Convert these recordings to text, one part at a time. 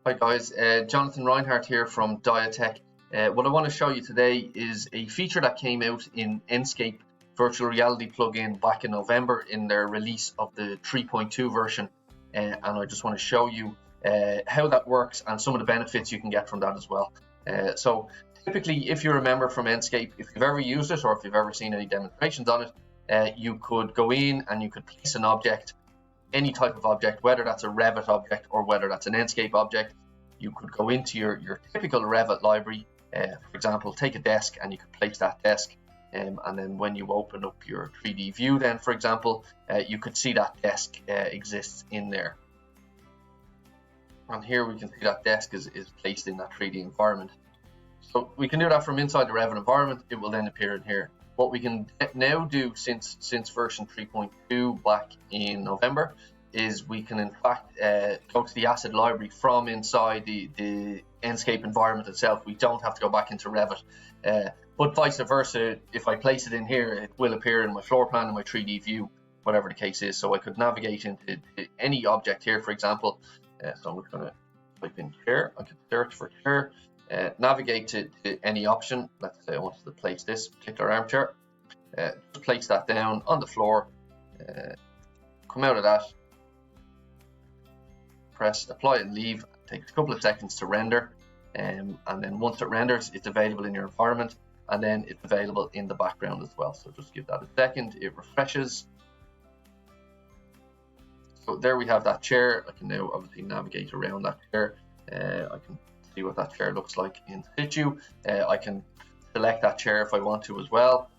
Hi guys, Jonathan Reinhardt here from Diatec. What I want to show you today is a feature that came out in Enscape virtual reality plugin back in November in their release of the 3.2 version, and I just want to show you how that works and some of the benefits you can get from that as well. So typically, if you remember from Enscape, if you've ever used it or if you've ever seen any demonstrations on it, you could go in and you could place an object, any type of object, whether that's a Revit object or whether that's an Enscape object. You could go into your typical Revit library, for example, take a desk and you could place that desk, and then when you open up your 3D view then, for example, you could see that desk exists in there. And here we can see that desk is placed in that 3D environment. So we can do that from inside the Revit environment. It will then appear in here. What we can now do since version 3.2 back in November is we can in fact go to the asset library from inside the Enscape environment itself. We don't have to go back into Revit, but vice versa. If I place it in here, it will appear in my floor plan and my 3D view, whatever the case is. So I could navigate into any object here, for example. So I'm going to type in chair. I could search for chair. Navigate to any option. Let's say I wanted to place this particular armchair. Just place that down on the floor. Come out of that. Press apply and leave. It takes a couple of seconds to render, and then once it renders, it's available in your environment, and then it's available in the background as well. So just give that a second. It refreshes. So there we have that chair. I can now obviously navigate around that chair. I can see what that chair looks like in situ. I can select that chair if I want to as well,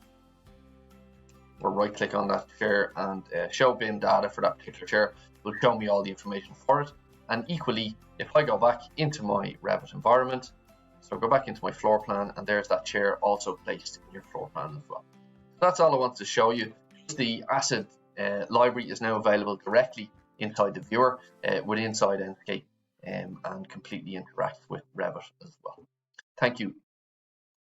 or right click on that chair and show BIM data for that particular chair. It will show me all the information for it. And equally, if I go back into my Revit environment, so go back into my floor plan, and there's that chair also placed in your floor plan as well. So that's all I wanted to show you. The asset library is now available directly inside the viewer with inside Enscape, and completely interacts with Revit as well. Thank you.